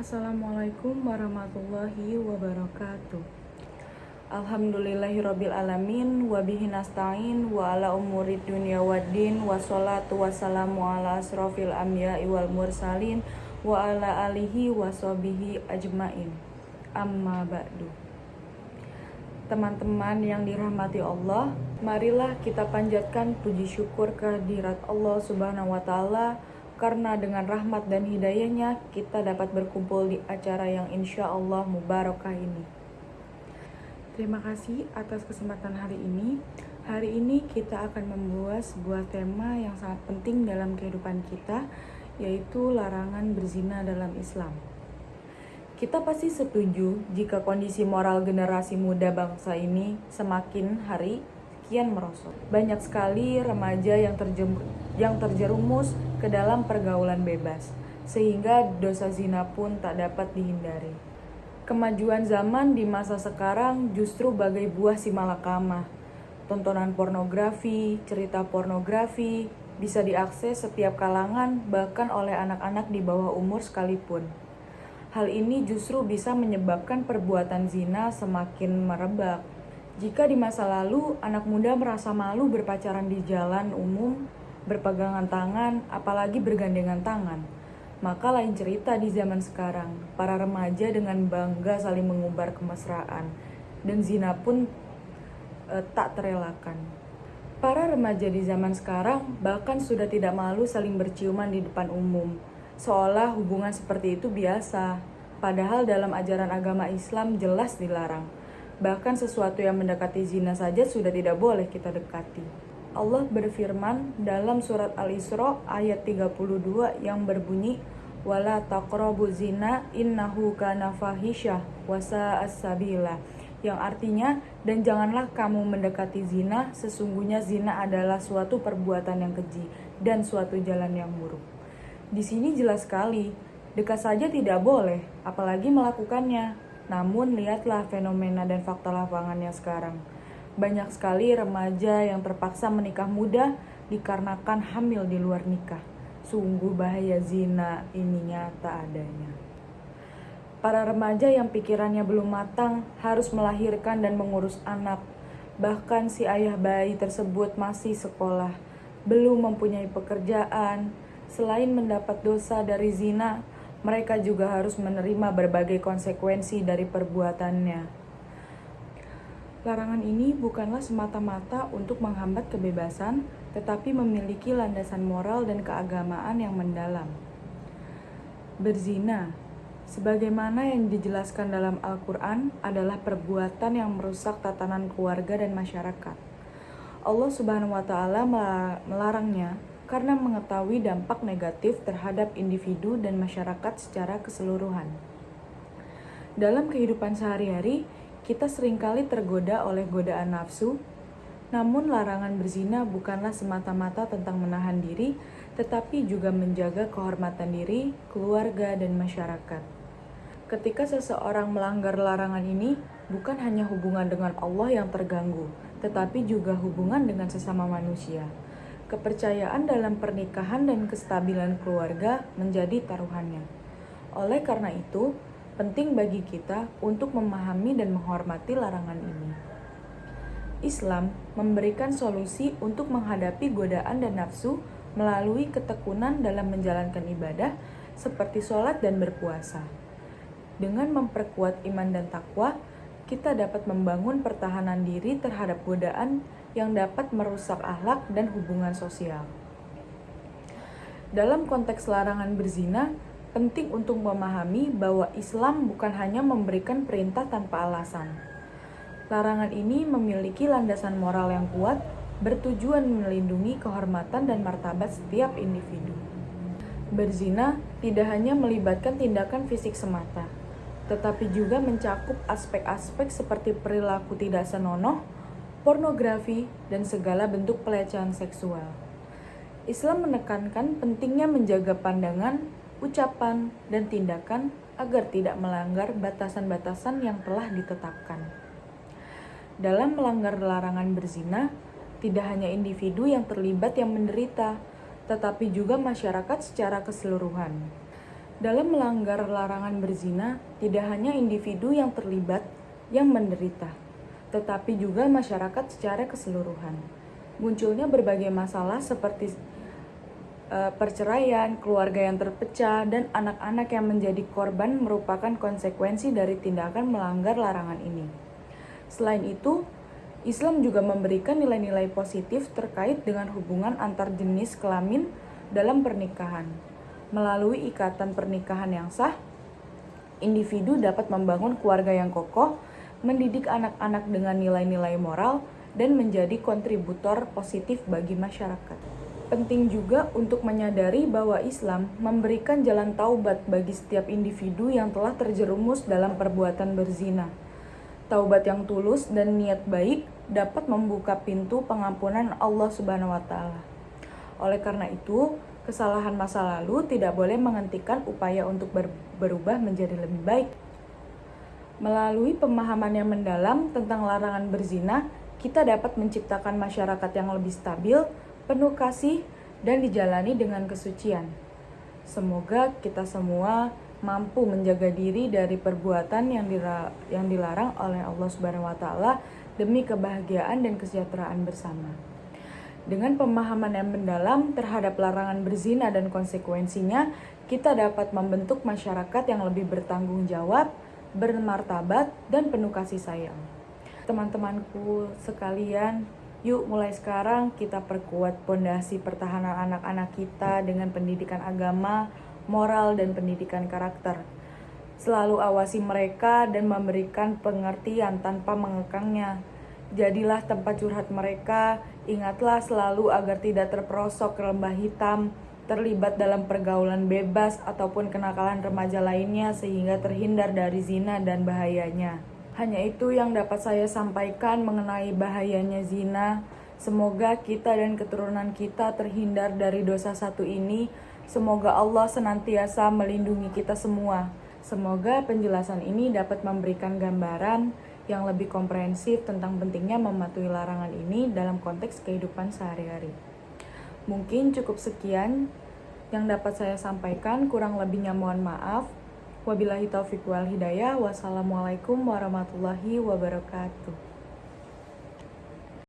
Assalamualaikum warahmatullahi wabarakatuh. Alhamdulillahirabbil alamin wa bihi nasta'in wa ala umuri dunya waddin wa sholatu wassalamu ala asrofil anbiya'i wal mursalin wa ala alihi wa sahbihi ajmain. Amma ba'du. Teman-teman yang dirahmati Allah, marilah kita panjatkan puji syukur kehadirat Allah Subhanahu wa taala karena dengan rahmat dan hidayahnya kita dapat berkumpul di acara yang insya Allah mubarakah ini. Terima kasih atas kesempatan hari ini. Hari ini kita akan membahas sebuah tema yang sangat penting dalam kehidupan kita, yaitu larangan berzina dalam Islam. Kita pasti setuju jika kondisi moral generasi muda bangsa ini semakin hari kian merosot. Banyak sekali remaja yang terjerumus ke dalam pergaulan bebas, sehingga dosa zina pun tak dapat dihindari. Kemajuan zaman di masa sekarang justru bagai buah simalakama. Tontonan pornografi, cerita pornografi bisa diakses setiap kalangan, bahkan oleh anak-anak di bawah umur sekalipun. Hal ini justru bisa menyebabkan perbuatan zina semakin merebak. Jika di masa lalu anak muda merasa malu berpacaran di jalan umum, berpegangan tangan, apalagi bergandengan tangan, maka lain cerita di zaman sekarang. Para remaja dengan bangga saling mengubar kemesraan, dan zina pun tak terelakkan. Para remaja di zaman sekarang bahkan sudah tidak malu saling berciuman di depan umum, seolah hubungan seperti itu biasa, padahal dalam ajaran agama Islam jelas dilarang. Bahkan sesuatu yang mendekati zina saja sudah tidak boleh kita dekati. Allah berfirman dalam surat Al-Isra ayat 32 yang berbunyi, "Wala taqrabuz zina innahu kana fahisyah wa sa'as sabila," yang artinya, dan janganlah kamu mendekati zina, sesungguhnya zina adalah suatu perbuatan yang keji dan suatu jalan yang buruk. Di sini jelas sekali, dekat saja tidak boleh, apalagi melakukannya. Namun lihatlah fenomena dan fakta lapangannya sekarang. Banyak sekali remaja yang terpaksa menikah muda dikarenakan hamil di luar nikah. Sungguh bahaya zina ini nyata adanya. Para remaja yang pikirannya belum matang harus melahirkan dan mengurus anak. Bahkan si ayah bayi tersebut masih sekolah, belum mempunyai pekerjaan. Selain mendapat dosa dari zina, mereka juga harus menerima berbagai konsekuensi dari perbuatannya. Larangan ini bukanlah semata-mata untuk menghambat kebebasan, tetapi memiliki landasan moral dan keagamaan yang mendalam. Berzina, sebagaimana yang dijelaskan dalam Al-Quran, adalah perbuatan yang merusak tatanan keluarga dan masyarakat. Allah Subhanahu wa Ta'ala melarangnya karena mengetahui dampak negatif terhadap individu dan masyarakat secara keseluruhan. Dalam kehidupan sehari-hari, kita seringkali tergoda oleh godaan nafsu, namun larangan berzina bukanlah semata-mata tentang menahan diri, tetapi juga menjaga kehormatan diri, keluarga, dan masyarakat. Ketika seseorang melanggar larangan ini, bukan hanya hubungan dengan Allah yang terganggu, tetapi juga hubungan dengan sesama manusia. Kepercayaan dalam pernikahan dan kestabilan keluarga menjadi taruhannya. Oleh karena itu, penting bagi kita untuk memahami dan menghormati larangan ini. Islam memberikan solusi untuk menghadapi godaan dan nafsu melalui ketekunan dalam menjalankan ibadah seperti sholat dan berpuasa. Dengan memperkuat iman dan takwa, kita dapat membangun pertahanan diri terhadap godaan yang dapat merusak akhlak dan hubungan sosial. Dalam konteks larangan berzina, penting untuk memahami bahwa Islam bukan hanya memberikan perintah tanpa alasan. Larangan ini memiliki landasan moral yang kuat, bertujuan melindungi kehormatan dan martabat setiap individu. Berzina tidak hanya melibatkan tindakan fisik semata, tetapi juga mencakup aspek-aspek seperti perilaku tidak senonoh, pornografi, dan segala bentuk pelecehan seksual. Islam menekankan pentingnya menjaga pandangan, ucapan, dan tindakan agar tidak melanggar batasan-batasan yang telah ditetapkan. Dalam melanggar larangan berzina, tidak hanya individu yang terlibat yang menderita, tetapi juga masyarakat secara keseluruhan. Dalam melanggar larangan berzina, tidak hanya individu yang terlibat yang menderita, tetapi juga masyarakat secara keseluruhan. Munculnya berbagai masalah seperti perceraian, keluarga yang terpecah, dan anak-anak yang menjadi korban merupakan konsekuensi dari tindakan melanggar larangan ini. Selain itu, Islam juga memberikan nilai-nilai positif terkait dengan hubungan antar jenis kelamin dalam pernikahan. Melalui ikatan pernikahan yang sah, individu dapat membangun keluarga yang kokoh, mendidik anak-anak dengan nilai-nilai moral, dan menjadi kontributor positif bagi masyarakat. Penting juga untuk menyadari bahwa Islam memberikan jalan taubat bagi setiap individu yang telah terjerumus dalam perbuatan berzina. Taubat yang tulus dan niat baik dapat membuka pintu pengampunan Allah Subhanahu wa taala. Oleh karena itu, kesalahan masa lalu tidak boleh menghentikan upaya untuk berubah menjadi lebih baik. Melalui pemahaman yang mendalam tentang larangan berzina, kita dapat menciptakan masyarakat yang lebih stabil, penuh kasih, dan dijalani dengan kesucian. Semoga kita semua mampu menjaga diri dari perbuatan yang dilarang oleh Allah Subhanahu wa taala demi kebahagiaan dan kesejahteraan bersama. Dengan pemahaman yang mendalam terhadap larangan berzina dan konsekuensinya, kita dapat membentuk masyarakat yang lebih bertanggung jawab, bermartabat, dan penuh kasih sayang. Teman-temanku sekalian, yuk mulai sekarang kita perkuat pondasi pertahanan anak-anak kita dengan pendidikan agama, moral, dan pendidikan karakter. Selalu awasi mereka dan memberikan pengertian tanpa mengekangnya. Jadilah tempat curhat mereka, ingatlah selalu agar tidak terperosok ke lembah hitam, terlibat dalam pergaulan bebas ataupun kenakalan remaja lainnya sehingga terhindar dari zina dan bahayanya. Hanya itu yang dapat saya sampaikan mengenai bahayanya zina. Semoga kita dan keturunan kita terhindar dari dosa satu ini. Semoga Allah senantiasa melindungi kita semua. Semoga penjelasan ini dapat memberikan gambaran yang lebih komprehensif tentang pentingnya mematuhi larangan ini dalam konteks kehidupan sehari-hari. Mungkin cukup sekian yang dapat saya sampaikan, kurang lebihnya mohon maaf. Wabillahi taufiq wal hidayah. Wassalamualaikum warahmatullahi wabarakatuh.